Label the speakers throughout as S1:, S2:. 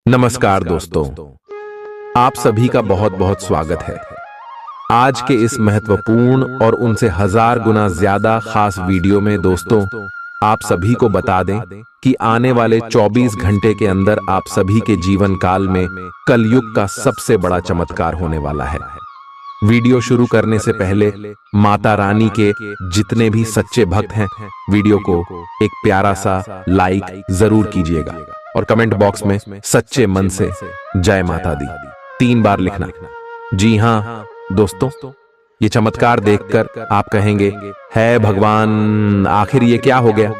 S1: नमस्कार दोस्तों, आप सभी का बहुत बहुत स्वागत है। आज के इस महत्वपूर्ण और उनसे 1000 गुना ज्यादा खास वीडियो में दोस्तों आप सभी को बता दें कि आने वाले 24 घंटे के अंदर आप सभी के जीवन काल में कलयुग का सबसे बड़ा चमत्कार होने वाला है। वीडियो शुरू करने से पहले माता रानी के जितने भी सच्चे भक्त हैं, वीडियो को एक प्यारा सा लाइक जरूर कीजिएगा और कमेंट बॉक्स में सच्चे मन से जय माता दी 3 बार लिखना। जी हाँ दोस्तों, ये चमत्कार देखकर आप कहेंगे, है भगवान आखिर ये क्या हो गया।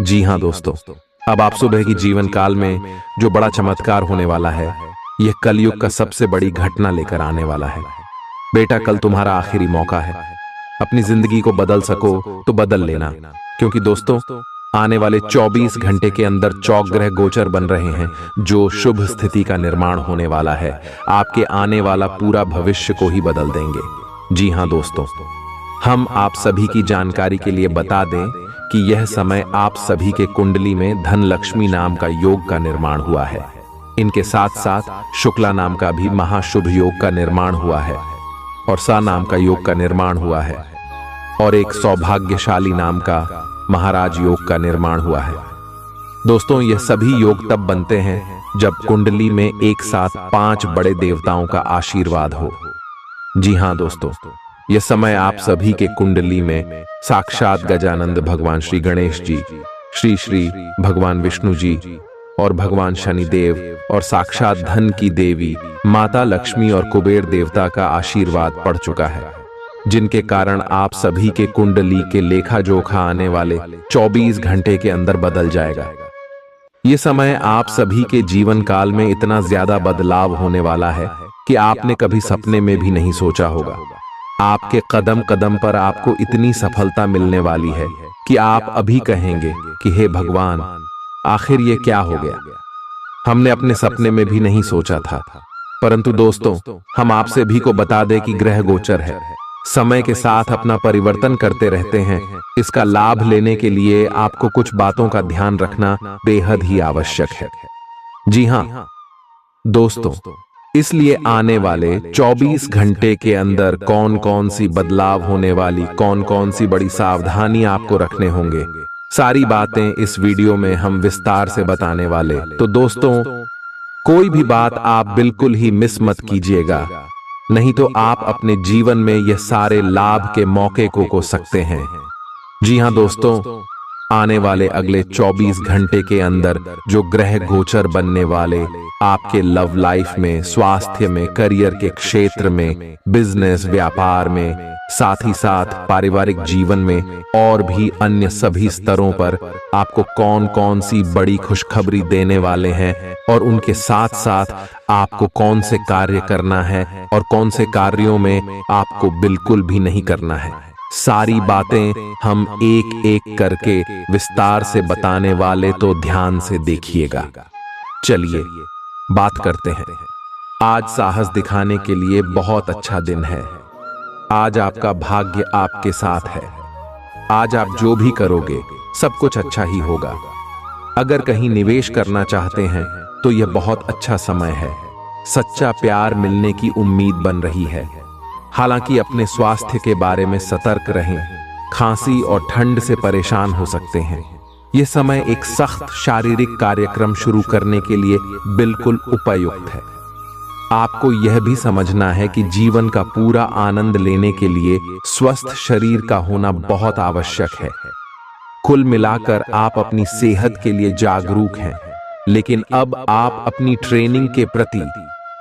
S1: जी हाँ दोस्तों, अब आप सुबह की जीवन काल में जो बड़ा चमत्कार होने वाला है, यह कलयुग का सबसे बड़ी घटना लेकर आने वाला है। बेटा, कल तुम्हारा आखिरी मौका है। अपनी जिंदगी को बदल सको तो बदल लेना, क्योंकि दोस्तों आने वाले 24 घंटे के अंदर चौक ग्रह गोचर बन रहे हैं, जो शुभ स्थिति का निर्माण होने वाला है। आपके आने वाला पूरा भविष्य को ही बदल देंगे। जी हाँ दोस्तों, हम आप सभी की जानकारी के लिए बता दें कि यह समय आप सभी के कुंडली में धन लक्ष्मी नाम का योग का निर्माण हुआ है। इनके साथ साथ शुक्ला नाम का भी महाशुभ योग का निर्माण हुआ है और सा नाम का योग का निर्माण हुआ है और एक सौभाग्यशाली नाम का महाराज योग का निर्माण हुआ है। दोस्तों, यह सभी योग तब बनते हैं जब कुंडली में एक साथ 5 बड़े देवताओं का आशीर्वाद हो। जी हाँ दोस्तों, यह समय आप सभी के कुंडली में साक्षात गजानंद भगवान श्री गणेश जी, श्री भगवान विष्णु जी और भगवान शनिदेव और साक्षात धन की देवी माता लक्ष्मी और कुबेर देवता का आशीर्वाद पड़ चुका है, जिनके कारण आप सभी के कुंडली के लेखा जोखा आने वाले 24 घंटे के अंदर बदल जाएगा। ये समय आप सभी के जीवन काल में इतना ज्यादा बदलाव होने वाला है कि आपने कभी सपने में भी नहीं सोचा होगा। आपके कदम कदम पर आपको इतनी सफलता मिलने वाली है कि आप अभी कहेंगे कि हे भगवान, आखिर ये क्या हो गया। हमने अपने सपने में भी नहीं सोचा था। परंतु दोस्तों, हम आप सभी को बता दें कि ग्रह गोचर है, समय के साथ अपना परिवर्तन करते रहते हैं। इसका लाभ लेने के लिए आपको कुछ बातों का ध्यान रखना बेहद ही आवश्यक है। जी हाँ दोस्तों, इसलिए आने वाले 24 घंटे के अंदर कौन कौन सी बदलाव होने वाली, कौन कौन सी बड़ी सावधानी आपको रखने होंगे, सारी बातें इस वीडियो में हम विस्तार से बताने वाले। तो दोस्तों, कोई भी बात आप बिल्कुल ही मिस मत कीजिएगा, नहीं तो आप अपने जीवन में यह सारे लाभ के मौके को खो सकते हैं। जी हाँ दोस्तों, आने वाले अगले 24 घंटे के अंदर जो ग्रह गोचर बनने वाले आपके लव लाइफ में, स्वास्थ्य में, करियर के क्षेत्र में, बिजनेस व्यापार में, साथ ही साथ पारिवारिक जीवन में और भी अन्य सभी स्तरों पर आपको कौन कौन सी बड़ी खुशखबरी देने वाले हैं और उनके साथ साथ आपको कौन से कार्य करना है और कौन से कार्यों में आपको बिल्कुल भी नहीं करना है, सारी बातें हम एक एक करके विस्तार से बताने वाले, तो ध्यान से देखिएगा। चलिए बात करते हैं। आज साहस दिखाने के लिए बहुत अच्छा दिन है। आज आपका भाग्य आपके साथ है। आज आप जो भी करोगे सब कुछ अच्छा ही होगा। अगर कहीं निवेश करना चाहते हैं तो यह बहुत अच्छा समय है। सच्चा प्यार मिलने की उम्मीद बन रही है। हालांकि अपने स्वास्थ्य के बारे में सतर्क रहें। खांसी और ठंड से परेशान हो सकते हैं। यह समय एक सख्त शारीरिक कार्यक्रम शुरू करने के लिए बिल्कुल उपयुक्त है। आपको यह भी समझना है कि जीवन का पूरा आनंद लेने के लिए स्वस्थ शरीर का होना बहुत आवश्यक है। कुल मिलाकर आप अपनी सेहत के लिए जागरूक हैं, लेकिन अब आप अपनी ट्रेनिंग के प्रति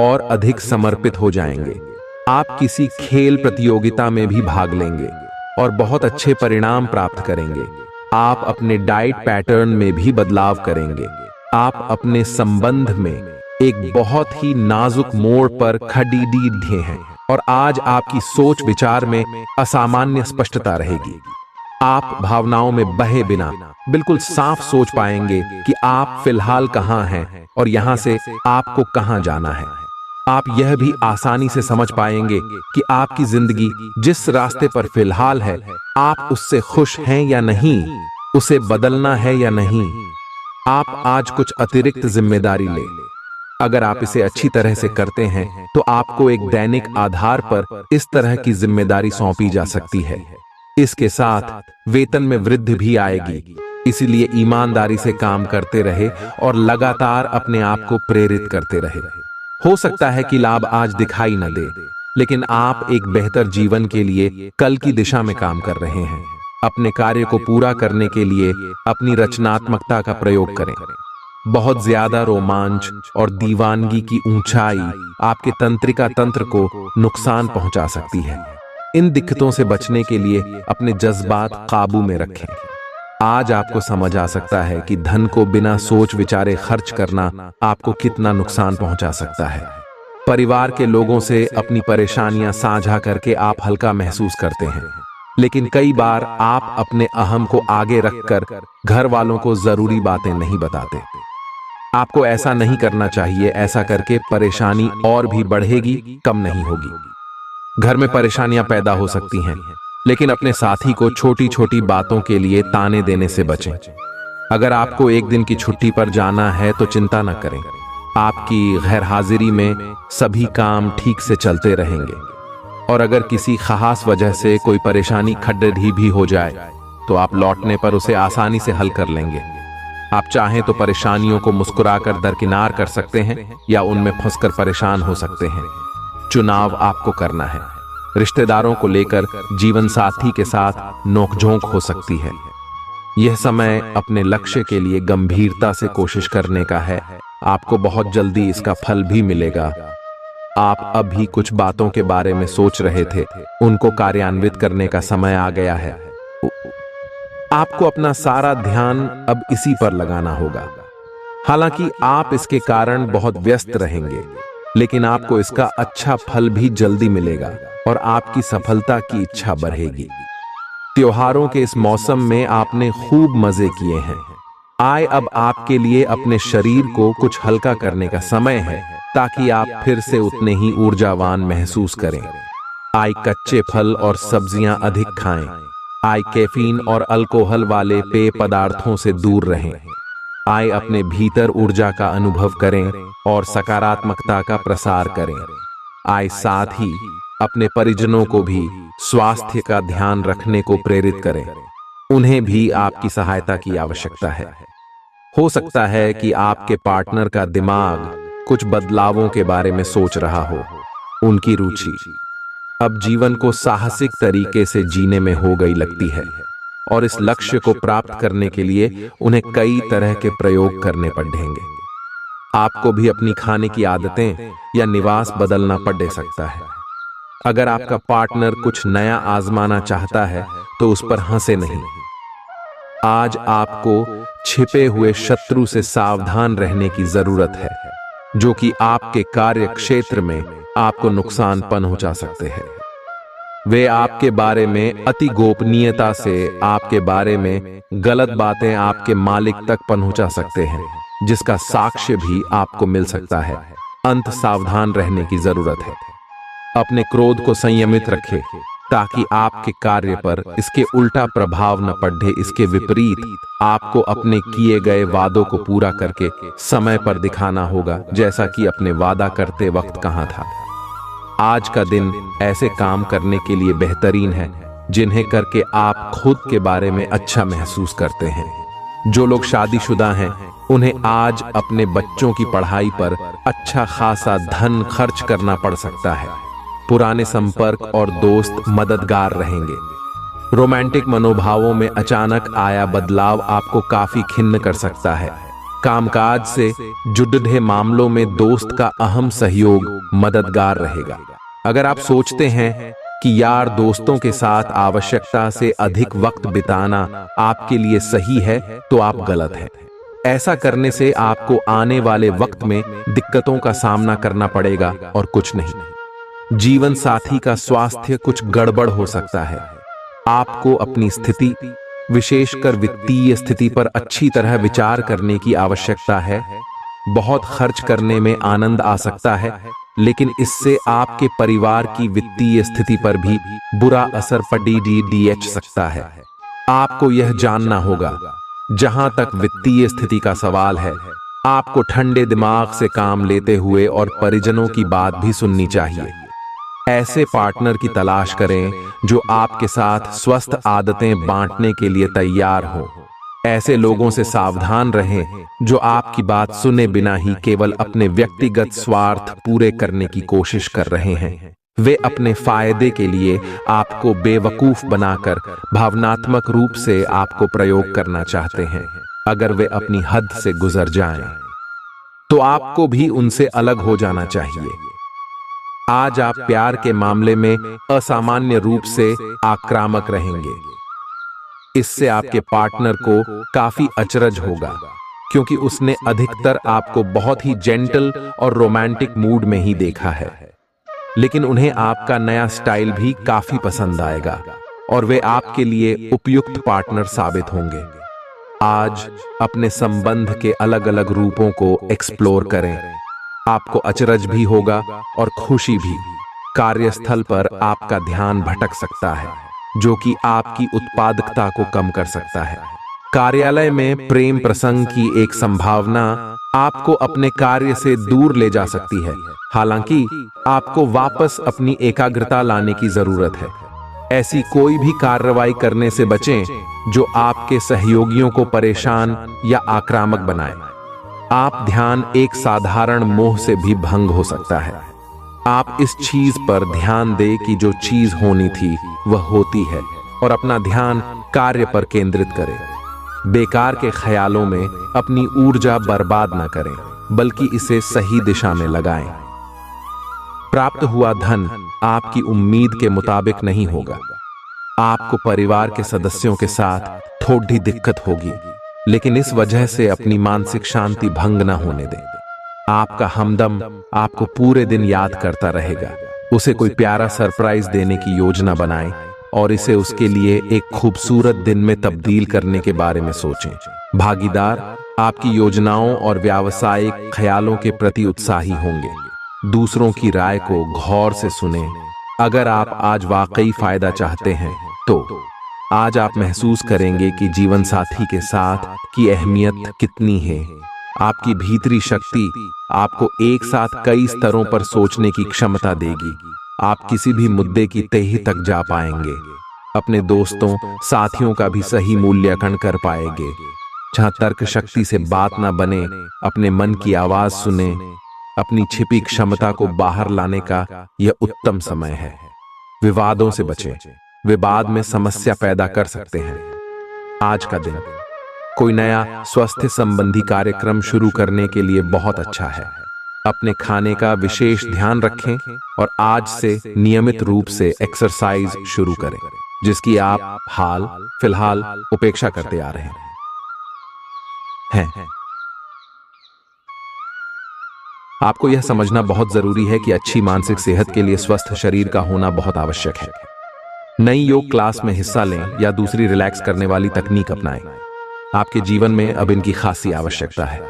S1: और अधिक समर्पित हो जाएंगे। आप किसी खेल प्रतियोगिता में भी भाग लेंगे और बहुत अच्छे परिणाम प्राप्त करेंगे। आप अपने डाइट पैटर्न में भी बदलाव करेंगे। आप अपने संबंध में एक बहुत ही नाजुक मोड़ पर खड़े हैं और आज आपकी सोच विचार में असामान्य स्पष्टता रहेगी। आप भावनाओं में बहे बिना बिल्कुल साफ सोच पाएंगे कि आप फिलहाल कहां हैं और यहां से आपको कहां जाना है। आप यह भी आसानी से समझ पाएंगे कि आपकी जिंदगी जिस रास्ते पर फिलहाल है, आप उससे खुश हैं या नहीं, उसे बदलना है या नहीं। आप आज कुछ अतिरिक्त जिम्मेदारी लें। अगर आप इसे अच्छी तरह से करते हैं तो आपको एक दैनिक आधार पर इस तरह की जिम्मेदारी सौंपी जा सकती है। इसके साथ वेतन में वृद्धि भी आएगी, इसीलिए ईमानदारी से काम करते रहे और लगातार अपने आप को प्रेरित करते रहे। हो सकता है कि लाभ आज दिखाई न दे, लेकिन आप एक बेहतर जीवन के लिए कल की दिशा में काम कर रहे हैं। अपने कार्य को पूरा करने के लिए अपनी रचनात्मकता का प्रयोग करें। बहुत ज्यादा रोमांच और दीवानगी की ऊंचाई आपके तंत्रिका तंत्र को नुकसान पहुंचा सकती है। इन दिक्कतों से बचने के लिए अपने जज्बात काबू में रखें। आज आपको समझ आ सकता है कि धन को बिना सोच विचारे खर्च करना आपको कितना नुकसान पहुंचा सकता है। परिवार के लोगों से अपनी परेशानियां साझा करके आप हल्का महसूस करते हैं, लेकिन कई बार आप अपने अहम को आगे रखकर घर वालों को जरूरी बातें नहीं बताते। आपको ऐसा नहीं करना चाहिए। ऐसा करके परेशानी और भी बढ़ेगी, कम नहीं होगी। घर में परेशानियां पैदा हो सकती हैं, लेकिन अपने साथी को छोटी छोटी बातों के लिए ताने देने से बचें। अगर आपको एक दिन की छुट्टी पर जाना है तो चिंता न करें। आपकी गैर हाजिरी में सभी काम ठीक से चलते रहेंगे, और अगर किसी खास वजह से कोई परेशानी खड्डी भी हो जाए तो आप लौटने पर उसे आसानी से हल कर लेंगे। आप चाहें तो परेशानियों को मुस्कुराकर दरकिनार कर सकते हैं या उनमें फंसकर परेशान हो सकते हैं। चुनाव आपको करना है। रिश्तेदारों को लेकर जीवन साथी के साथ नोकझोंक हो सकती है। यह समय अपने लक्ष्य के लिए गंभीरता से कोशिश करने का है। आपको बहुत जल्दी इसका फल भी मिलेगा। आप अभी कुछ बातों के बारे में सोच रहे थे, उनको कार्यान्वित करने का समय आ गया है। आपको अपना सारा ध्यान अब इसी पर लगाना होगा। हालांकि आप इसके कारण बहुत व्यस्त रहेंगे, लेकिन आपको इसका अच्छा फल भी जल्दी मिलेगा और आपकी सफलता की इच्छा बढ़ेगी। त्योहारों के इस मौसम में आपने खूब मजे किए हैं। आए अब आपके लिए अपने शरीर को कुछ हल्का करने का समय है, ताकि आप फिर से उतने ही ऊर्जावान महसूस करें। आए कच्चे फल और सब्जियां अधिक खाएं। आए कैफीन और अल्कोहल वाले पेय पदार्थों से दूर रहें। आए अपने भीतर ऊर्जा का अनुभव करें और सकारात्मकता का प्रसार करें। आए साथ ही अपने परिजनों को भी स्वास्थ्य का ध्यान रखने को प्रेरित करें। उन्हें भी आपकी सहायता की आवश्यकता है। हो सकता है कि आपके पार्टनर का दिमाग कुछ बदलावों के बारे में सोच रहा हो। उनकी रुचि अब जीवन को साहसिक तरीके से जीने में हो गई लगती है, और इस लक्ष्य को प्राप्त करने के लिए उन्हें कई तरह के प्रयोग करने पड़ेंगे। आपको भी अपनी खाने की आदतें या निवास बदलना पड़ सकता है। अगर आपका पार्टनर कुछ नया आजमाना चाहता है तो उस पर हंसे नहीं। आज आपको छिपे हुए शत्रु से सावधान रहने की जरूरत है, जो कि आपके कार्य क्षेत्र में आपको नुकसान पहुंचा सकते हैं। वे आपके बारे में अति गोपनीयता से आपके बारे में गलत बातें आपके मालिक तक पहुंचा सकते हैं, जिसका साक्ष्य भी आपको मिल सकता है। अंत सावधान रहने की जरूरत है। अपने क्रोध को संयमित रखें, ताकि आपके कार्य पर इसके उल्टा प्रभाव न पड़े। इसके विपरीत आपको अपने किए गए वादों को पूरा करके समय पर दिखाना होगा, जैसा कि अपने वादा करते वक्त कहा था। आज का दिन ऐसे काम करने के लिए बेहतरीन है जिन्हें करके आप खुद के बारे में अच्छा महसूस करते हैं। जो लोग शादीशुदा हैं, उन्हें आज अपने बच्चों की पढ़ाई पर अच्छा खासा धन खर्च करना पड़ सकता है। पुराने संपर्क और दोस्त मददगार रहेंगे। रोमांटिक मनोभावों में अचानक आया बदलाव आपको काफी खिन्न कर सकता है। कामकाज से जुड़े मामलों में दोस्त का अहम सहयोग मददगार रहेगा। अगर आप सोचते हैं कि यार दोस्तों के साथ आवश्यकता से अधिक वक्त बिताना आपके लिए सही है, तो आप गलत हैं। ऐसा करने से आपको आने वाले वक्त में दिक्कतों का सामना करना पड़ेगा और कुछ नहीं। जीवन साथी का स्वास्थ्य कुछ गड़बड़ हो सकता है। आपको अपनी स्थिति, विशेषकर वित्तीय स्थिति पर अच्छी तरह विचार करने की आवश्यकता है। बहुत खर्च करने में आनंद आ सकता है, लेकिन इससे आपके परिवार की वित्तीय स्थिति पर भी बुरा असर पड़ सकता है। आपको यह जानना होगा, जहां तक वित्तीय स्थिति का सवाल है, आपको ठंडे दिमाग से काम लेते हुए और परिजनों की बात भी सुननी चाहिए। ऐसे पार्टनर की तलाश करें जो आपके साथ स्वस्थ आदतें बांटने के लिए तैयार हो। ऐसे लोगों से सावधान रहें जो आपकी बात सुने बिना ही केवल अपने व्यक्तिगत स्वार्थ पूरे करने की कोशिश कर रहे हैं। वे अपने फायदे के लिए आपको बेवकूफ बनाकर भावनात्मक रूप से आपको प्रयोग करना चाहते हैं। अगर वे अपनी हद से गुजर जाएं, तो आपको भी उनसे अलग हो जाना चाहिए। आज आप प्यार के मामले में असामान्य रूप से आक्रामक रहेंगे। इससे आपके पार्टनर को काफी अचरज होगा, क्योंकि उसने अधिकतर आपको बहुत ही जेंटल और रोमांटिक मूड में ही देखा है। लेकिन उन्हें आपका नया स्टाइल भी काफी पसंद आएगा और वे आपके लिए उपयुक्त पार्टनर साबित होंगे। आज अपने संबंध के अलग अलग रूपों को एक्सप्लोर करें। आपको अचरज भी होगा और खुशी भी। कार्यस्थल पर आपका ध्यान भटक सकता है, जो कि आपकी उत्पादकता को कम कर सकता है। कार्यालय में प्रेम प्रसंग की एक संभावना आपको अपने कार्य से दूर ले जा सकती है। हालांकि आपको वापस अपनी एकाग्रता लाने की जरूरत है। ऐसी कोई भी कार्रवाई करने से बचें जो आपके सहयोगियों को परेशान या आक्रामक बनाए। आप ध्यान एक साधारण मोह से भी भंग हो सकता है। आप इस चीज पर ध्यान दें कि जो चीज होनी थी वह होती है और अपना ध्यान कार्य पर केंद्रित करें। बेकार के ख्यालों में अपनी ऊर्जा बर्बाद न करें, बल्कि इसे सही दिशा में लगाएं। प्राप्त हुआ धन आपकी उम्मीद के मुताबिक नहीं होगा। आपको परिवार के सदस्यों के साथ थोड़ी दिक्कत होगी, लेकिन इस वजह से अपनी मानसिक शांति भंग न होने दें। आपका हमदम आपको पूरे दिन याद करता रहेगा। उसे कोई प्यारा सरप्राइज देने की योजना बनाएं और इसे उसके लिए एक खूबसूरत दिन में तब्दील करने के बारे में सोचें। भागीदार आपकी योजनाओं और व्यावसायिक ख्यालों के प्रति उत्साही होंगे। दूसरों की राय को गौर से सुनें। अगर आप आज वाकई फायदा चाहते हैं, तो आज आप महसूस करेंगे कि जीवन साथी के साथ की अहमियत कितनी है। आपकी भीतरी शक्ति आपको एक साथ कई स्तरों पर सोचने की क्षमता देगी। आप किसी भी मुद्दे की तह तक जा पाएंगे। अपने दोस्तों साथियों का भी सही मूल्यांकन कर पाएंगे। जहां तर्क शक्ति से बात ना बने, अपने मन की आवाज सुने। अपनी छिपी क्षमता को बाहर लाने का यह उत्तम समय है। विवादों से बचें, विवाद में समस्या पैदा कर सकते हैं। आज का दिन कोई नया स्वास्थ्य संबंधी कार्यक्रम शुरू करने के लिए बहुत अच्छा है। अपने खाने का विशेष ध्यान रखें और आज से नियमित रूप से एक्सरसाइज शुरू करें, जिसकी आप हाल फिलहाल उपेक्षा करते आ रहे हैं। आपको यह समझना बहुत जरूरी है कि अच्छी मानसिक सेहत के लिए स्वस्थ शरीर का होना बहुत आवश्यक है। नई योग क्लास में हिस्सा लें या दूसरी रिलैक्स करने वाली तकनीक अपनाएं। आपके जीवन में अब इनकी खासी आवश्यकता है।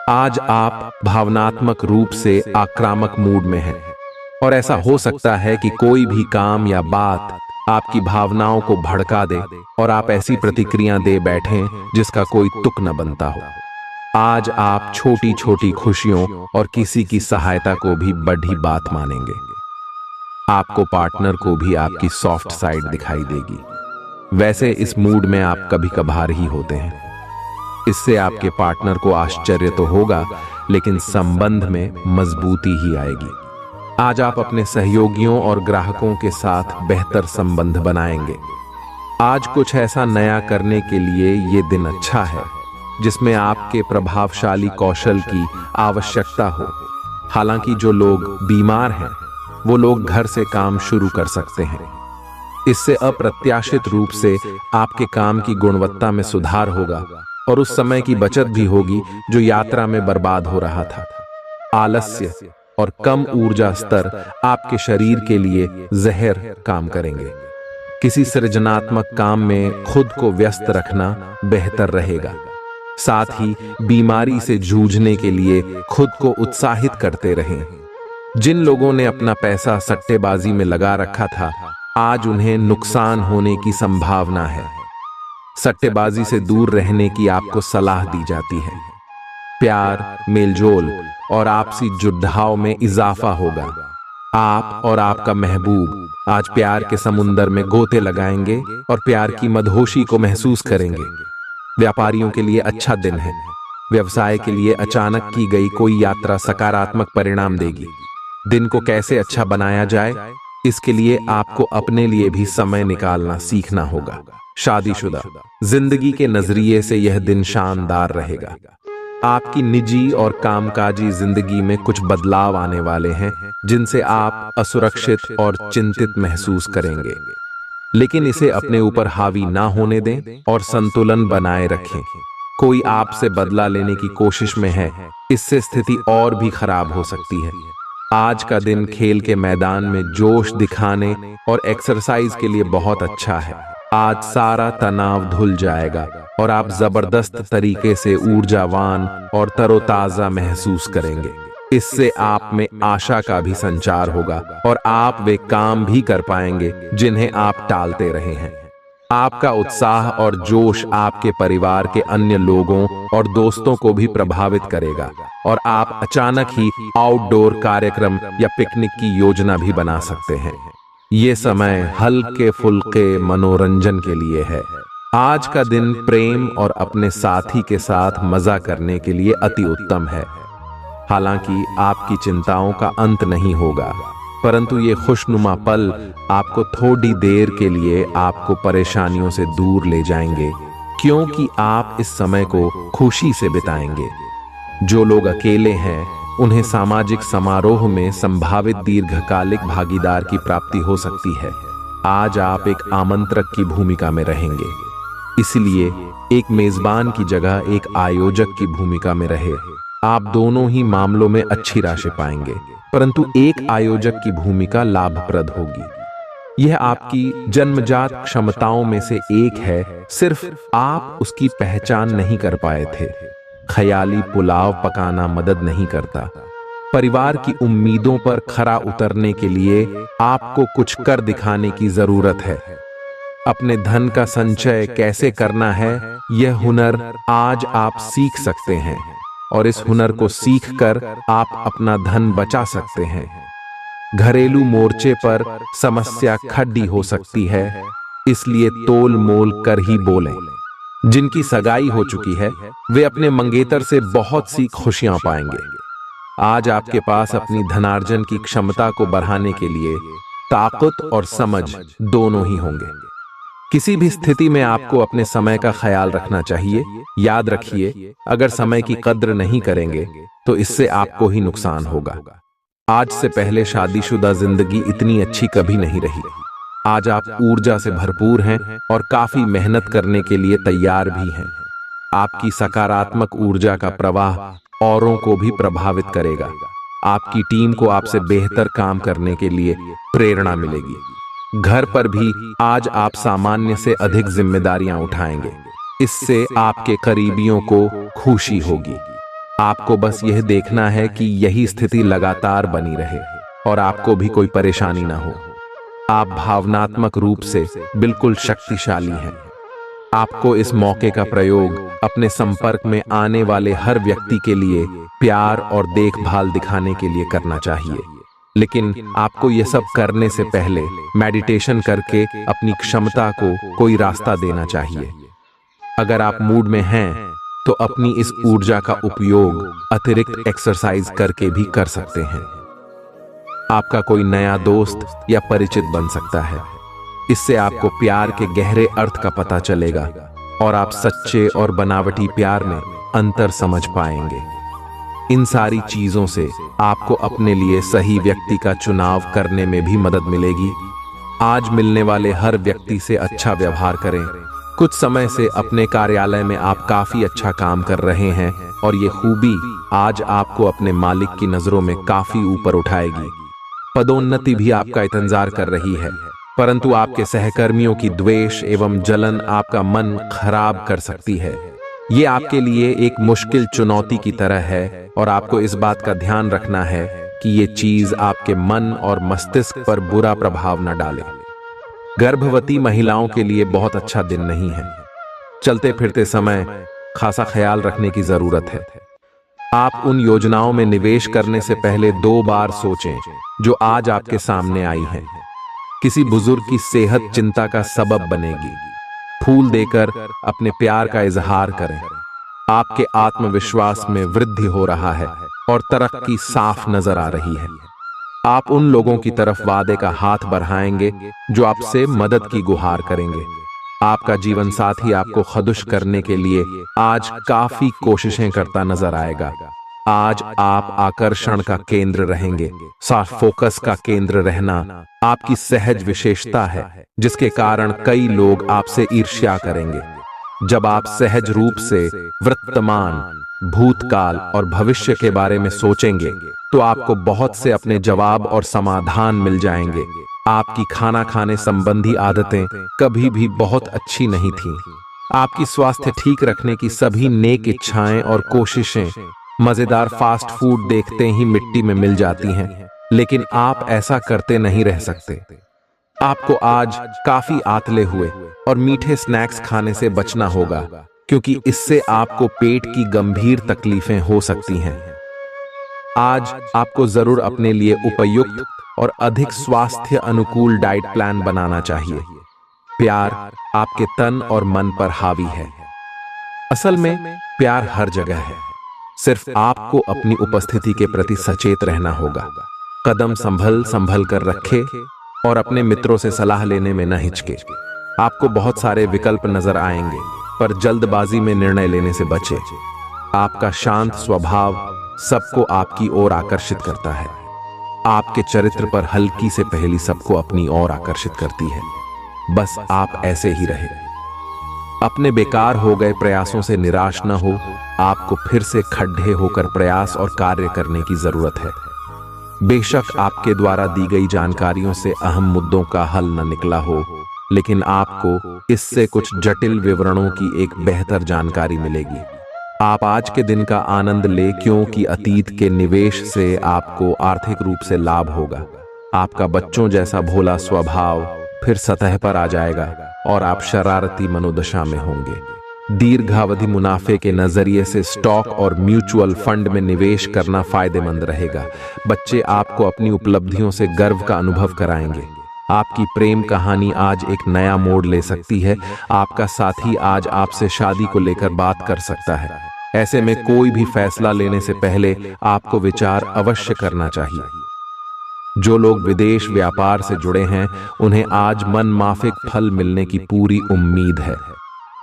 S1: आज आप भावनात्मक रूप से आक्रामक मूड में हैं और ऐसा हो सकता है कि कोई भी काम या बात आपकी भावनाओं को भड़का दे और आप ऐसी प्रतिक्रिया दे बैठें जिसका कोई तुक न बनता हो। आज आप छोटी छोटी खुशियों और किसी की सहायता को भी बड़ी बात मानेंगे। आपको पार्टनर को भी आपकी सॉफ्ट साइड दिखाई देगी। वैसे इस मूड में आप कभी कभार ही होते हैं। इससे आपके पार्टनर को आश्चर्य तो होगा, लेकिन संबंध में मजबूती ही आएगी। आज आप अपने सहयोगियों और ग्राहकों के साथ बेहतर संबंध बनाएंगे। आज कुछ ऐसा नया करने के लिए ये दिन अच्छा है जिसमें आपके प्रभावशाली कौशल की आवश्यकता हो। हालांकि जो लोग बीमार हैं, वो लोग घर से काम शुरू कर सकते हैं। इससे अप्रत्याशित रूप से आपके काम की गुणवत्ता में सुधार होगा और उस समय की बचत भी होगी जो यात्रा में बर्बाद हो रहा था। आलस्य और कम ऊर्जा स्तर आपके शरीर के लिए जहर काम करेंगे। किसी सृजनात्मक काम में खुद को व्यस्त रखना बेहतर रहेगा। साथ ही बीमारी से जूझने के लिए खुद को उत्साहित करते रहें। जिन लोगों ने अपना पैसा सट्टेबाजी में लगा रखा था, आज उन्हें नुकसान होने की संभावना है। सट्टेबाजी से दूर रहने की आपको सलाह दी जाती है। प्यार, मेलजोल और आपसी जुड़ाव में इजाफा होगा। आप और आपका महबूब आज प्यार के समुंदर में गोते लगाएंगे और प्यार की मदहोशी को महसूस करेंगे। व्यापारियों के लिए अच्छा दिन है। व्यवसाय के लिए अचानक की गई कोई यात्रा सकारात्मक परिणाम देगी। दिन को कैसे अच्छा बनाया जाए, इसके लिए आपको अपने लिए भी समय निकालना सीखना होगा। शादीशुदा जिंदगी के नजरिए से यह दिन शानदार रहेगा। आपकी निजी और कामकाजी जिंदगी में कुछ बदलाव आने वाले हैं जिनसे आप असुरक्षित और चिंतित महसूस करेंगे, लेकिन इसे अपने ऊपर हावी ना होने दें और संतुलन बनाए रखें। कोई आपसे बदला लेने की कोशिश में है, इससे स्थिति और भी खराब हो सकती है। आज का दिन खेल के मैदान में जोश दिखाने और एक्सरसाइज के लिए बहुत अच्छा है। आज सारा तनाव धुल जाएगा और आप जबरदस्त तरीके से ऊर्जावान और तरोताजा महसूस करेंगे। इससे आप में आशा का भी संचार होगा और आप वे काम भी कर पाएंगे जिन्हें आप टालते रहे हैं। आपका उत्साह और जोश आपके परिवार के अन्य लोगों और दोस्तों को भी प्रभावित करेगा और आप अचानक ही आउटडोर कार्यक्रम या पिकनिक की योजना भी बना सकते हैं। ये समय हल्के फुल्के मनोरंजन के लिए है। आज का दिन प्रेम और अपने साथी के साथ मजा करने के लिए अति उत्तम है। हालांकि आपकी चिंताओं का अंत नहीं होगा, परंतु ये खुशनुमा पल आपको थोड़ी देर के लिए आपको परेशानियों से दूर ले जाएंगे, क्योंकि आप इस समय को खुशी से बिताएंगे। जो लोग अकेले हैं, उन्हें सामाजिक समारोह में संभावित दीर्घकालिक भागीदार की प्राप्ति हो सकती है। आज आप एक आमंत्रक की भूमिका में रहेंगे, इसलिए एक मेजबान की जगह एक आयोजक की भूमिका में रहे। आप दोनों ही मामलों में अच्छी राशि पाएंगे, परंतु एक आयोजक की भूमिका लाभप्रद होगी। यह आपकी जन्मजात क्षमताओं में से एक है, सिर्फ आप उसकी पहचान नहीं कर पाए थे। ख्याली पुलाव पकाना मदद नहीं करता। परिवार की उम्मीदों पर खरा उतरने के लिए आपको कुछ कर दिखाने की जरूरत है। अपने धन का संचय कैसे करना है, यह हुनर आज आप सीख सकते हैं और इस हुनर को सीखकर आप अपना धन बचा सकते हैं। घरेलू मोर्चे पर समस्या खड़ी हो सकती है, इसलिए तोल मोल कर ही बोलें। जिनकी सगाई हो चुकी है, वे अपने मंगेतर से बहुत सी खुशियां पाएंगे। आज आपके पास अपनी धनार्जन की क्षमता को बढ़ाने के लिए ताकत और समझ दोनों ही होंगे। किसी भी स्थिति में आपको अपने समय का ख्याल रखना चाहिए। याद रखिए, अगर समय की कद्र नहीं करेंगे तो इससे आपको ही नुकसान होगा। आज से पहले शादीशुदा जिंदगी इतनी अच्छी कभी नहीं रही। आज आप ऊर्जा से भरपूर हैं और काफी मेहनत करने के लिए तैयार भी हैं। आपकी सकारात्मक ऊर्जा का प्रवाह औरों को भी प्रभावित करेगा। आपकी टीम को आपसे बेहतर काम करने के लिए प्रेरणा मिलेगी। घर पर भी आज आप सामान्य से अधिक जिम्मेदारियां उठाएंगे। इससे आपके करीबियों को खुशी होगी। आपको बस यह देखना है कि यही स्थिति लगातार बनी रहे और आपको भी कोई परेशानी ना हो। आप भावनात्मक रूप से बिल्कुल शक्तिशाली हैं। आपको इस मौके का प्रयोग अपने संपर्क में आने वाले हर व्यक्ति के लिए प्यार और देखभाल दिखाने के लिए करना चाहिए। लेकिन आपको यह सब करने से पहले मेडिटेशन करके अपनी क्षमता को कोई रास्ता देना चाहिए। अगर आप मूड में हैं तो अपनी इस ऊर्जा का उपयोग अतिरिक्त एक्सरसाइज करके भी कर सकते हैं। आपका कोई नया दोस्त या परिचित बन सकता है। इससे आपको प्यार के गहरे अर्थ का पता चलेगा और आप सच्चे और बनावटी प्यार में अंतर समझ पाएंगे। इन सारी चीजों से आपको अपने लिए सही व्यक्ति का चुनाव करने में भी मदद मिलेगी। आज मिलने वाले हर व्यक्ति से अच्छा व्यवहार करें। कुछ समय से अपने कार्यालय में आप काफी अच्छा काम कर रहे हैं और ये खूबी आज आपको अपने मालिक की नजरों में काफी ऊपर उठाएगी। पदोन्नति भी आपका इंतजार कर रही है, परंतु आपके सहकर्मियों की द्वेष एवं जलन आपका मन खराब कर सकती है। ये आपके लिए एक मुश्किल चुनौती की तरह है और आपको इस बात का ध्यान रखना है कि ये चीज आपके मन और मस्तिष्क पर बुरा प्रभाव न डाले। गर्भवती महिलाओं के लिए बहुत अच्छा दिन नहीं है। चलते फिरते समय खासा ख्याल रखने की जरूरत है। आप उन योजनाओं में निवेश करने से पहले 2 बार सोचें जो आज आपके सामने आई हैं। किसी बुजुर्ग की सेहत चिंता का सबब बनेगी। फूल देकर अपने प्यार का इजहार करें। आपके आत्मविश्वास में वृद्धि हो रहा है और तरक्की साफ नजर आ रही है। आप उन लोगों की तरफ वादे का हाथ बढ़ाएंगे जो आपसे मदद की गुहार करेंगे। आपका जीवन साथी आपको खुश करने के लिए आज काफी कोशिशें करता नजर आएगा। आज आप आकर्षण का केंद्र रहेंगे। साफ फोकस का केंद्र रहना आपकी सहज विशेषता है, जिसके कारण कई लोग आपसे ईर्ष्या करेंगे। जब आप सहज रूप से वर्तमान, भूतकाल और भविष्य के बारे में सोचेंगे तो आपको बहुत से अपने जवाब और समाधान मिल जाएंगे। आपकी खाना खाने संबंधी आदतें कभी भी बहुत अच्छी नहीं थीं। आपकी स्वास्थ्य ठीक रखने की सभी नेक इच्छाएं और कोशिशें मजेदार फास्ट फूड देखते ही मिट्टी में मिल जाती हैं, लेकिन आप ऐसा करते नहीं रह सकते। आपको आज काफी आतले हुए और मीठे स्नैक्स खाने से बचना होगा, क्योंकि इससे आपको पेट की गंभीर तकलीफें हो सकती हैं। आज आपको जरूर अपने लिए उपयुक्त और अधिक स्वास्थ्य अनुकूल डाइट प्लान बनाना चाहिए। प्यार आपके तन और मन पर हावी है। असल में प्यार हर जगह है, सिर्फ आपको अपनी उपस्थिति के प्रति सचेत रहना होगा। कदम संभल कर रखे और अपने मित्रों से सलाह लेने में न हिचके। आपको बहुत सारे विकल्प नजर आएंगे, पर जल्दबाजी में निर्णय लेने से बचे। आपका शांत स्वभाव सबको आपकी ओर आकर्षित करता है। आपके चरित्र पर हल्की से पहेली सबको अपनी ओर आकर्षित करती है। बस आप ऐसे ही रहे। अपने बेकार हो गए प्रयासों से निराश न हो। आपको फिर से खड्डे होकर प्रयास और कार्य करने की जरूरत है। बेशक आपके द्वारा दी गई जानकारियों से अहम मुद्दों का हल न निकला हो, लेकिन आपको इससे कुछ जटिल विवरणों की एक बेहतर जानकारी मिलेगी। आप आज के दिन का आनंद ले, क्योंकि अतीत के निवेश से आपको आर्थिक रूप से लाभ होगा। आपका बच्चों जैसा भोला स्वभाव फिर सतह पर आ जाएगा और आप शरारती मनोदशा में होंगे। दीर्घावधि मुनाफे के नजरिए से स्टॉक और म्यूचुअल फंड में निवेश करना फायदेमंद रहेगा। बच्चे आपको अपनी उपलब्धियों से गर्व का अनुभव कराएंगे। आपकी प्रेम कहानी आज एक नया मोड़ ले सकती है। आपका साथी आज आपसे शादी को लेकर बात कर सकता है। ऐसे में कोई भी फैसला लेने से पहले आपको विचार अवश्य करना चाहिए। जो लोग विदेश व्यापार से जुड़े हैं, उन्हें आज मनमाफिक फल मिलने की पूरी उम्मीद है।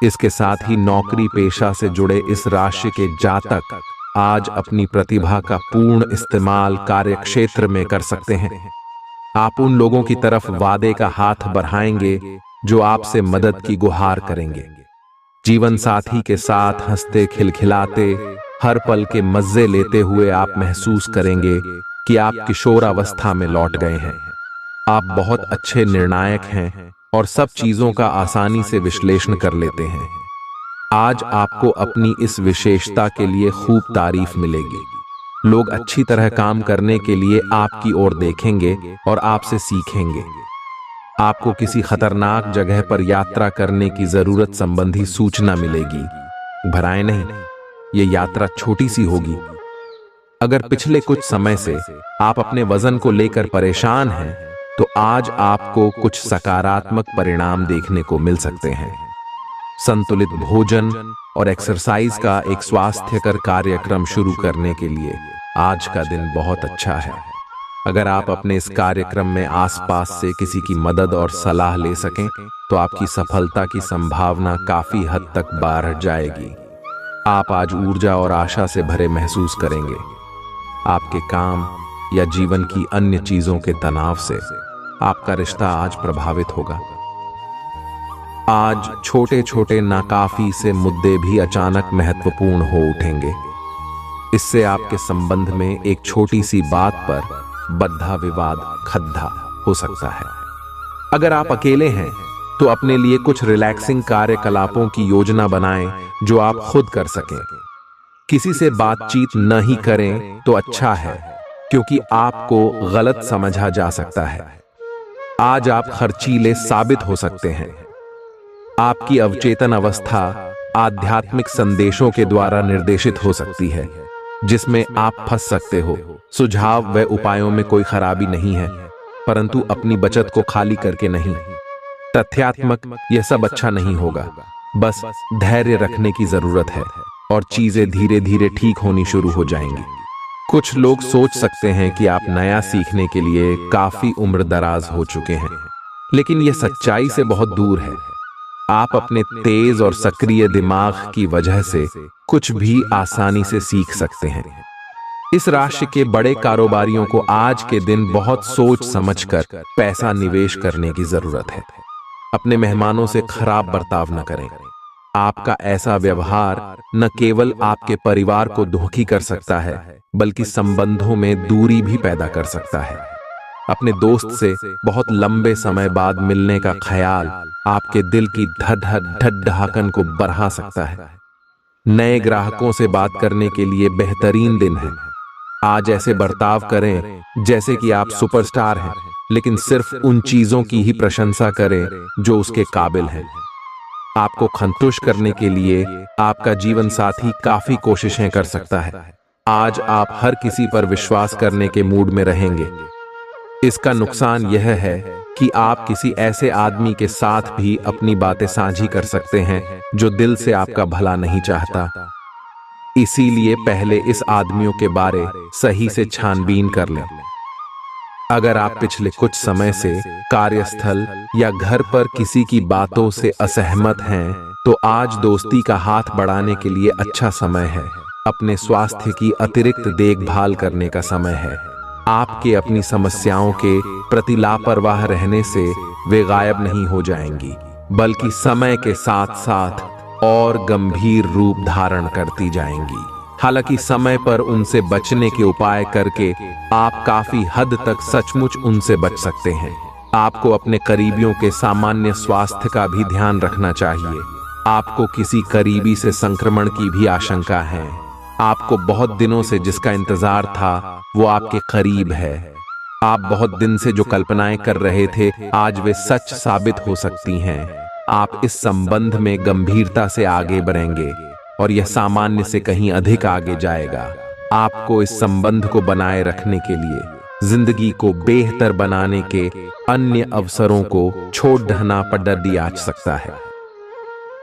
S1: इसके साथ ही नौकरी पेशा से जुड़े इस राशि के जातक आज अपनी प्रतिभा का पूर्ण इस्तेमाल कार्यक्षेत्र में कर सकते हैं। आप उन लोगों की तरफ वादे का हाथ बढ़ाएंगे जो आपसे मदद की गुहार करेंगे। जीवन साथी के साथ हंसते खिलखिलाते हर पल के मजे लेते हुए आप महसूस करेंगे कि आप किशोरावस्था में लौट गए हैं। आप बहुत अच्छे निर्णायक हैं और सब चीजों का आसानी से विश्लेषण कर लेते हैं। आज आपको अपनी इस विशेषता के लिए खूब तारीफ मिलेगी। लोग अच्छी तरह काम करने के लिए आपकी ओर देखेंगे और आपसे सीखेंगे। आपको किसी खतरनाक जगह पर यात्रा करने की जरूरत संबंधी सूचना मिलेगी। घबराएं नहीं, ये यात्रा छोटी सी होगी। अगर पिछले कुछ समय से आप अपने वजन को लेकर परेशान हैं, तो आज आपको कुछ सकारात्मक परिणाम देखने को मिल सकते हैं। संतुलित भोजन और एक्सरसाइज का एक स्वास्थ्यकर कार्यक्रम शुरू करने के लिए आज का दिन बहुत अच्छा है। अगर आप अपने इस कार्यक्रम में आसपास से किसी की मदद और सलाह ले सकें, तो आपकी सफलता की संभावना काफी हद तक बढ़ जाएगी। आप आज ऊर्जा और आशा से भरे महसूस करेंगे। आपके काम या जीवन की अन्य चीजों के तनाव से आपका रिश्ता आज प्रभावित होगा। आज छोटे छोटे नाकाफी से मुद्दे भी अचानक महत्वपूर्ण हो उठेंगे। इससे आपके संबंध में एक छोटी सी बात पर बद्धा विवाद खद्दा हो सकता है। अगर आप अकेले हैं, तो अपने लिए कुछ रिलैक्सिंग कार्यकलापों की योजना बनाएं जो आप खुद कर सकें। किसी से बातचीत न ही करें तो अच्छा है, क्योंकि आपको गलत समझा जा सकता है। आज आप खर्चीले साबित हो सकते हैं। आपकी अवचेतन अवस्था आध्यात्मिक संदेशों के द्वारा निर्देशित हो सकती है। जिसमें आप फंस सकते हो। सुझाव व उपायों में कोई खराबी नहीं है, परंतु अपनी बचत को खाली करके नहीं। तथ्यात्मक यह सब अच्छा नहीं होगा, बस धैर्य रखने की जरूरत है और चीजें धीरे धीरे ठीक होनी शुरू हो जाएंगी। कुछ लोग सोच सकते हैं कि आप नया सीखने के लिए काफी उम्र दराज हो चुके हैं, लेकिन यह सच्चाई से बहुत दूर है। आप अपने तेज और सक्रिय दिमाग की वजह से कुछ भी आसानी से सीख सकते हैं। इस राशि के बड़े कारोबारियों को आज के दिन बहुत सोच समझकर पैसा निवेश करने की जरूरत है। अपने मेहमानों से खराब बर्ताव न करें। आपका ऐसा व्यवहार न केवल आपके परिवार को दुखी कर सकता है, बल्कि संबंधों में दूरी भी पैदा कर सकता है। अपने दोस्त से बहुत लंबे समय बाद मिलने का ख्याल आपके दिल की धड़धड़ाहट को बढ़ा सकता है। नए ग्राहकों से बात करने के लिए बेहतरीन दिन है। आज ऐसे बर्ताव करें जैसे कि आप सुपरस्टार हैं, लेकिन सिर्फ उन चीजों की ही प्रशंसा करें जो उसके काबिल हैं। आपको संतुष्ट करने के लिए आपका जीवन साथी काफी कोशिशें कर सकता है। आज आप हर किसी पर विश्वास करने के मूड में रहेंगे। इसका नुकसान यह है कि आप किसी ऐसे आदमी के साथ भी अपनी बातें साझी कर सकते हैं जो दिल से आपका भला नहीं चाहता। इसीलिए पहले इस आदमियों के बारे सही से छानबीन कर लें। अगर आप पिछले कुछ समय से कार्यस्थल या घर पर किसी की बातों से असहमत हैं, तो आज दोस्ती का हाथ बढ़ाने के लिए अच्छा समय है। अपने स्वास्थ्य की अतिरिक्त देखभाल करने का समय है। आपके अपनी समस्याओं के प्रति लापरवाह रहने से वे गायब नहीं हो जाएंगी, बल्कि समय के साथ साथ और गंभीर रूप धारण करती जाएंगी। हालांकि समय पर उनसे बचने के उपाय करके आप काफी हद तक सचमुच उनसे बच सकते हैं। आपको अपने करीबियों के सामान्य स्वास्थ्य का भी ध्यान रखना चाहिए। आपको किसी करीबी से संक्रमण की भी आशंका है। आपको बहुत दिनों से जिसका इंतजार था वो आपके करीब है। आप बहुत दिन से जो कल्पनाएं कर रहे थे, आज वे सच साबित हो सकती हैं। आप इस संबंध में गंभीरता से आगे बढ़ेंगे और यह सामान्य से कहीं अधिक आगे जाएगा। आपको इस संबंध को बनाए रखने के लिए जिंदगी को बेहतर बनाने के अन्य अवसरों को छोड़ देना पड़ सकता है।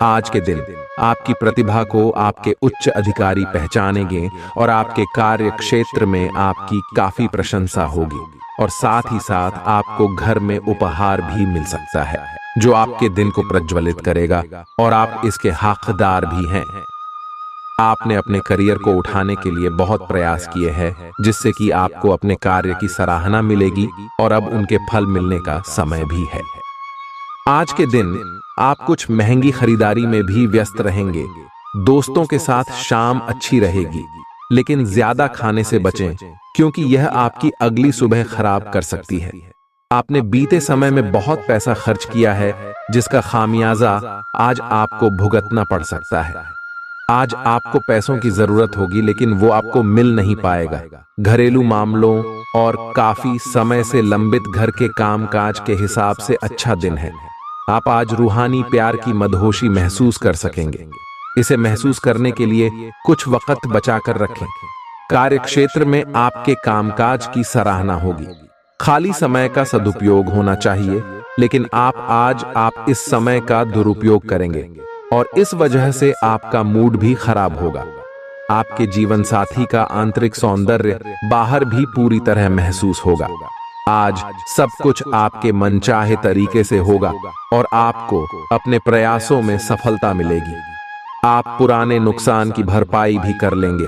S1: आज के दिन आपकी प्रतिभा को आपके उच्च अधिकारी पहचानेंगे और आपके कार्य क्षेत्र में आपकी काफी प्रशंसा होगी, और साथ ही साथ आपको घर में उपहार भी मिल सकता है जो आपके दिन को प्रज्वलित करेगा, और आप इसके हकदार भी हैं। आपने अपने करियर को उठाने के लिए बहुत प्रयास किए हैं, जिससे कि आपको अपने कार्य की सराहना मिलेगी और अब उनके फल मिलने का समय भी है। आज के दिन आप कुछ महंगी खरीदारी में भी व्यस्त रहेंगे। दोस्तों के साथ शाम अच्छी रहेगी, लेकिन ज्यादा खाने से बचें, क्योंकि यह आपकी अगली सुबह खराब कर सकती है। आपने बीते समय में बहुत पैसा खर्च किया है, जिसका खामियाजा आज आपको भुगतना पड़ सकता है। आज आपको पैसों की जरूरत होगी, लेकिन वो आपको मिल नहीं पाएगा। घरेलू मामलों और काफी समय से लंबित घर के कामकाज के हिसाब से अच्छा दिन है। आप आज रूहानी प्यार की मदहोशी महसूस कर सकेंगे। इसे महसूस करने के लिए कुछ वक्त बचाकर रखें। कार्य क्षेत्र में आपके कामकाज की सराहना होगी। खाली समय का सदुपयोग होना चाहिए, लेकिन आप इस समय का दुरुपयोग करेंगे और इस वजह से आपका मूड भी खराब होगा। आपके जीवन साथी का आंतरिक सौंदर्य बाहर भी पूरी तरह महसूस होगा। आज सब कुछ आपके मनचाहे तरीके से होगा और आपको अपने प्रयासों में सफलता मिलेगी। आप पुराने नुकसान की भरपाई भी कर लेंगे।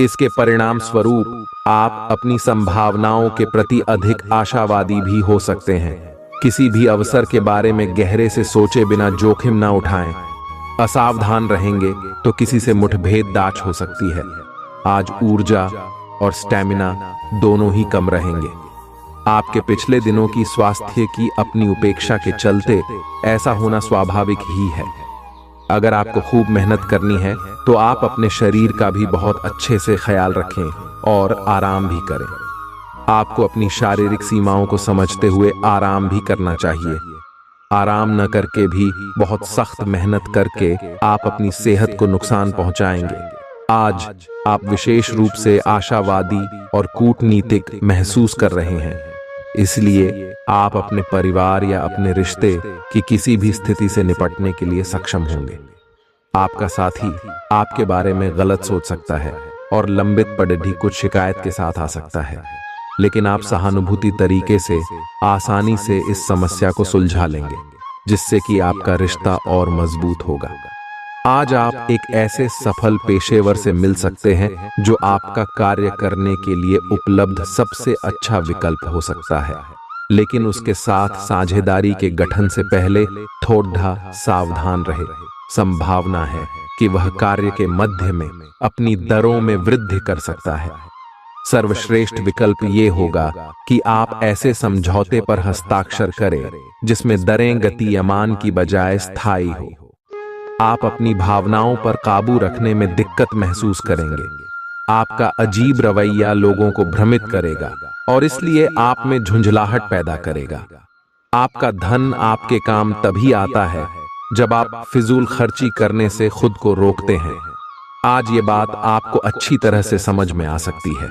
S1: इसके परिणाम स्वरूप आप अपनी संभावनाओं के प्रति अधिक आशावादी भी हो सकते हैं। किसी भी अवसर के बारे में गहरे से सोचे बिना जोखिम न उठाएं। असावधान रहेंगे तो किसी से मुठभेड़ दाच हो सकती है। आज ऊर्जा और स्टैमिना दोनों ही कम रहेंगे। आपके पिछले दिनों की स्वास्थ्य की अपनी उपेक्षा के चलते ऐसा होना स्वाभाविक ही है। अगर आपको खूब मेहनत करनी है तो आप अपने शरीर का भी बहुत अच्छे से ख्याल रखें और आराम भी करें। आपको अपनी शारीरिक सीमाओं को समझते हुए आराम भी करना चाहिए। आराम न करके भी बहुत सख्त मेहनत करके आप अपनी सेहत को नुकसान पहुंचाएंगे। आज आप विशेष रूप से आशावादी और कूटनीतिक महसूस कर रहे हैं, इसलिए आप अपने परिवार या अपने रिश्ते की किसी भी स्थिति से निपटने के लिए सक्षम होंगे। आपका साथी आपके बारे में गलत सोच सकता है और लंबित पड़ी कुछ शिकायत के साथ आ सकता है, लेकिन आप सहानुभूति तरीके से आसानी से इस समस्या को सुलझा लेंगे, जिससे कि आपका रिश्ता और मजबूत होगा। आज आप एक ऐसे सफल पेशेवर से मिल सकते हैं जो आपका कार्य करने के लिए उपलब्ध सबसे अच्छा विकल्प हो सकता है, लेकिन उसके साथ साझेदारी के गठन से पहले थोड़ा सावधान रहे। संभावना है कि वह कार्य के मध्य में अपनी दरों में वृद्धि कर सकता है। सर्वश्रेष्ठ विकल्प ये होगा कि आप ऐसे समझौते पर हस्ताक्षर करें जिसमें दरें गतिमान की बजाय स्थायी हो। आप अपनी भावनाओं पर काबू रखने में दिक्कत महसूस करेंगे। आपका अजीब रवैया लोगों को भ्रमित करेगा और इसलिए आप में झुंझलाहट पैदा करेगा। आपका धन आपके काम तभी आता है जब आप फिजूल खर्ची करने से खुद को रोकते हैं। आज ये बात आपको अच्छी तरह से समझ में आ सकती है।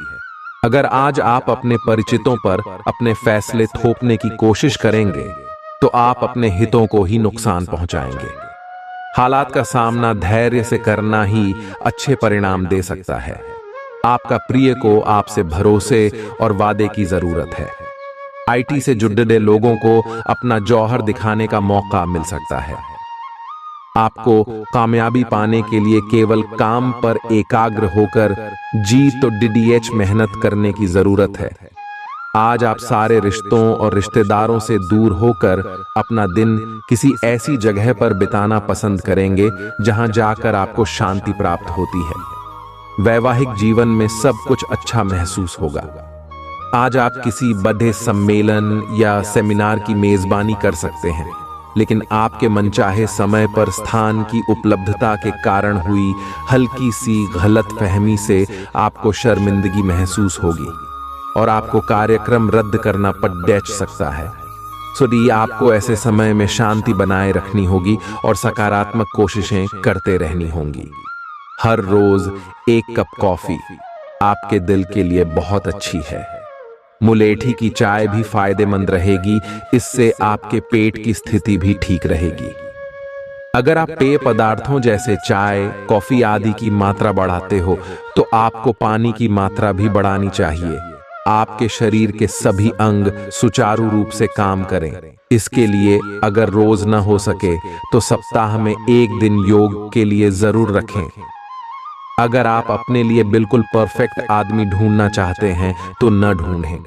S1: अगर आज आप अपने परिचितों पर अपने फैसले थोपने की कोशिश करेंगे तो आप अपने हितों को ही नुकसान पहुंचाएंगे। हालात का सामना धैर्य से करना ही अच्छे परिणाम दे सकता है। आपका प्रिय को आपसे भरोसे और वादे की जरूरत है। आईटी से जुड़े लोगों को अपना जौहर दिखाने का मौका मिल सकता है। आपको कामयाबी पाने के लिए केवल काम पर एकाग्र होकर जी तो डीडीएच मेहनत करने की जरूरत है। आज आप सारे रिश्तों और रिश्तेदारों से दूर होकर अपना दिन किसी ऐसी जगह पर बिताना पसंद करेंगे जहां जाकर आपको शांति प्राप्त होती है। वैवाहिक जीवन में सब कुछ अच्छा महसूस होगा। आज आप किसी बड़े सम्मेलन या सेमिनार की मेजबानी कर सकते हैं, लेकिन आपके मनचाहे समय पर स्थान की उपलब्धता के कारण हुई हल्की सी गलतफहमी से आपको शर्मिंदगी महसूस होगी और आपको कार्यक्रम रद्द करना पड़ सकता है। सो आपको ऐसे समय में शांति बनाए रखनी होगी और सकारात्मक कोशिशें करते रहनी होंगी। हर रोज एक कप कॉफी आपके दिल के लिए बहुत अच्छी है। मुलेठी की चाय भी फायदेमंद रहेगी, इससे आपके पेट की स्थिति भी ठीक रहेगी। अगर आप पेय पदार्थों जैसे चाय, कॉफी आदि की मात्रा बढ़ाते हो तो आपको पानी की मात्रा भी बढ़ानी चाहिए। आपके शरीर के सभी अंग सुचारू रूप से काम करें। इसके लिए अगर रोज न हो सके तो सप्ताह में एक दिन योग के लिए जरूर रखें। अगर आप अपने लिए बिल्कुल परफेक्ट आदमी ढूंढना चाहते हैं तो न ढूंढें।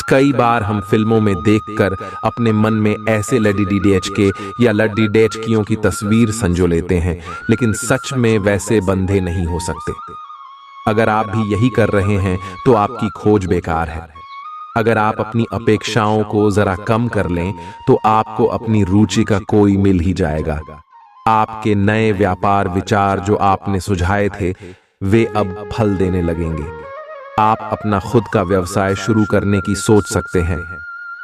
S1: कई बार हम फिल्मों में देखकर अपने मन में ऐसे लड़की या लड़कियों की तस्वीर संजो लेते हैं, लेकिन सच में वैसे बंधे नहीं हो सकते। अगर आप भी यही कर रहे हैं तो आपकी खोज बेकार है। अगर आप अपनी अपेक्षाओं को जरा कम कर लें तो आपको अपनी रुचि का कोई मिल ही जाएगा। आपके नए व्यापार विचार जो आपने सुझाए थे वे अब फल देने लगेंगे। आप अपना खुद का व्यवसाय शुरू करने की सोच सकते हैं।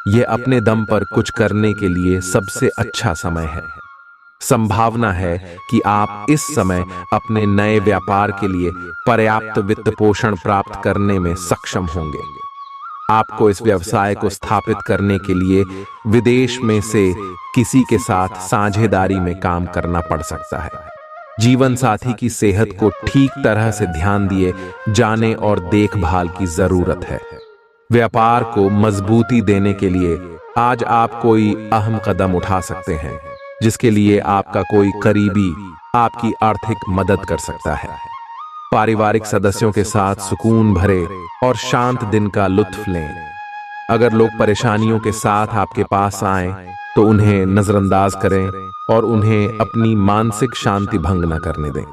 S1: यह अपने दम पर कुछ करने के लिए सबसे अच्छा समय है। संभावना है कि आप इस समय अपने नए व्यापार के लिए पर्याप्त वित्त पोषण प्राप्त करने में सक्षम होंगे। आपको इस व्यवसाय को स्थापित करने के लिए विदेश में से किसी के साथ साझेदारी में काम करना पड़ सकता है। जीवन साथी की सेहत को ठीक तरह से ध्यान दिए जाने और देखभाल की जरूरत है। व्यापार को मजबूती देने के लिए आज आप कोई अहम कदम उठा सकते हैं, जिसके लिए आपका कोई करीबी आपकी आर्थिक मदद कर सकता है। पारिवारिक सदस्यों के साथ सुकून भरे और शांत दिन का लुत्फ लें। अगर लोग परेशानियों के साथ आपके पास आएं तो उन्हें नजरअंदाज करें और उन्हें अपनी मानसिक शांति भंग न करने दें।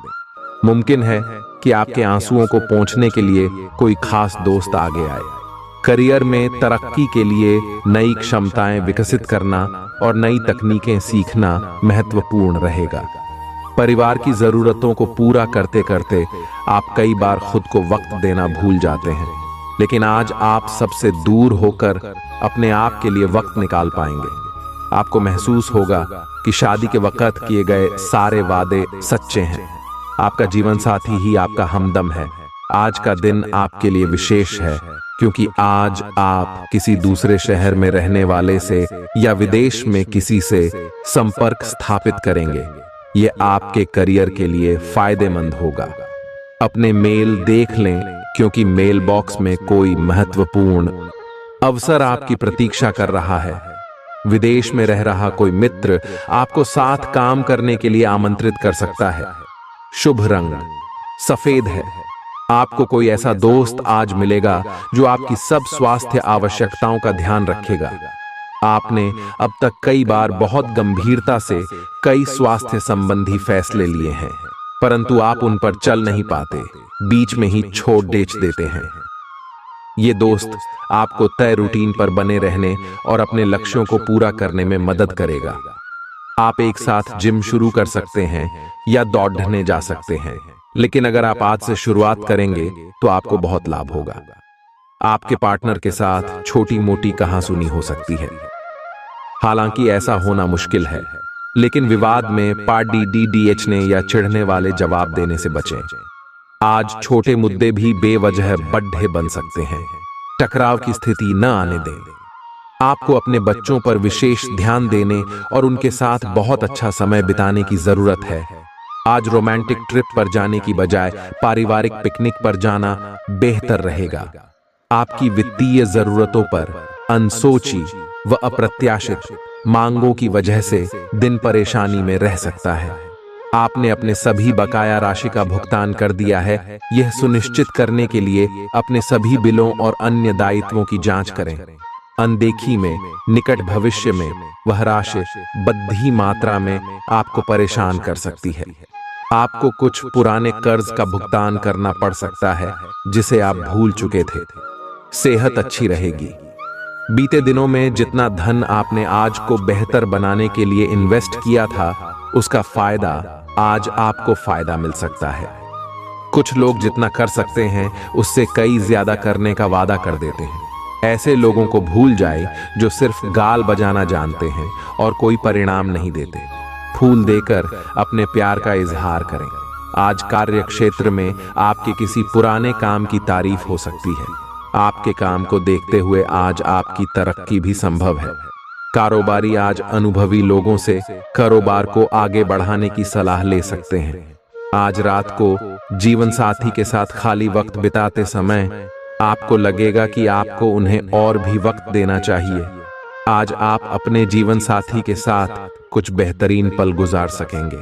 S1: मुमकिन है कि आपके आंसुओं को पोंछने के लिए कोई खास दोस्त आगे आए। करियर में तरक्की के लिए नई क्षमताएं विकसित करना और नई तकनीकें सीखना महत्वपूर्ण रहेगा। परिवार की जरूरतों को पूरा करते करते आप कई बार खुद को वक्त देना भूल जाते हैं, लेकिन आज आप सबसे दूर होकर अपने आप के लिए वक्त निकाल पाएंगे। आपको महसूस होगा कि शादी के वक्त किए गए सारे वादे सच्चे हैं। आपका जीवन साथी ही आपका हमदम है। आज का दिन आपके लिए विशेष है क्योंकि आज आप किसी दूसरे शहर में रहने वाले से या विदेश में किसी से संपर्क स्थापित करेंगे। ये आपके करियर के लिए फायदेमंद होगा। अपने मेल देख लें क्योंकि मेल बॉक्स में कोई महत्वपूर्ण अवसर आपकी प्रतीक्षा कर रहा है। विदेश में रह रहा कोई मित्र आपको साथ काम करने के लिए आमंत्रित कर सकता है। शुभ रंग सफेद है। आपको कोई ऐसा दोस्त आज मिलेगा जो आपकी सब स्वास्थ्य आवश्यकताओं का ध्यान रखेगा। आपने अब तक कई बार बहुत गंभीरता से कई स्वास्थ्य संबंधी फैसले लिए हैं, परंतु आप उन पर चल नहीं पाते, बीच में ही छोड़ देते हैं। ये दोस्त आपको तय रूटीन पर बने रहने और अपने लक्ष्यों को पूरा करने में मदद करेगा। आप एक साथ जिम शुरू कर सकते हैं या दौड़ने जा सकते हैं, लेकिन अगर आप आज से शुरुआत करेंगे तो आपको बहुत लाभ होगा। आपके पार्टनर के साथ छोटी मोटी कहासुनी हो सकती है। हालांकि ऐसा होना मुश्किल है, लेकिन विवाद में पार्टी डीडीएचने या चिढ़ने वाले जवाब देने से बचें। आज छोटे मुद्दे भी बेवजह बड्ढे बन सकते हैं। टकराव की स्थिति न आने दें। आपको अपने बच्चों पर विशेष ध्यान देने और उनके साथ बहुत अच्छा समय बिताने की जरूरत है। आज रोमांटिक ट्रिप पर जाने की बजाय पारिवारिक पिकनिक पर जाना बेहतर रहेगा। आपकी वित्तीय जरूरतों पर अनसोची व अप्रत्याशित मांगों की वजह से दिन परेशानी में रह सकता है। आपने अपने सभी बकाया राशि का भुगतान कर दिया है। यह सुनिश्चित करने के लिए अपने सभी बिलों और अन्य दायित्वों की जांच करें। अनदेखी में निकट भविष्य में वह राशि बड़ी मात्रा में आपको परेशान कर सकती है। आपको कुछ पुराने कर्ज का भुगतान करना पड़ सकता है जिसे आप भूल चुके थे। सेहत अच्छी रहेगी। बीते दिनों में जितना धन आपने आज को बेहतर बनाने के लिए इन्वेस्ट किया था, उसका फायदा आज आपको फायदा मिल सकता है। कुछ लोग जितना कर सकते हैं उससे कई ज्यादा करने का वादा कर देते हैं। ऐसे लोगों को भूल जाए जो सिर्फ गाल बजाना जानते हैं और कोई परिणाम नहीं देते। फूल देकर अपने प्यार का इजहार करें। आज कार्य क्षेत्र में आपके किसी पुराने काम की तारीफ हो सकती है। आपके काम को देखते हुए आज आपकी तरक्की भी संभव है। कारोबारी आज अनुभवी लोगों से कारोबार को आगे बढ़ाने की सलाह ले सकते हैं। आज रात को जीवन साथी के साथ खाली वक्त बिताते समय आपको लगेगा कि आपको उन्हें और भी वक्त देना चाहिए। आज आप अपने जीवन साथी के साथ कुछ बेहतरीन पल गुजार सकेंगे।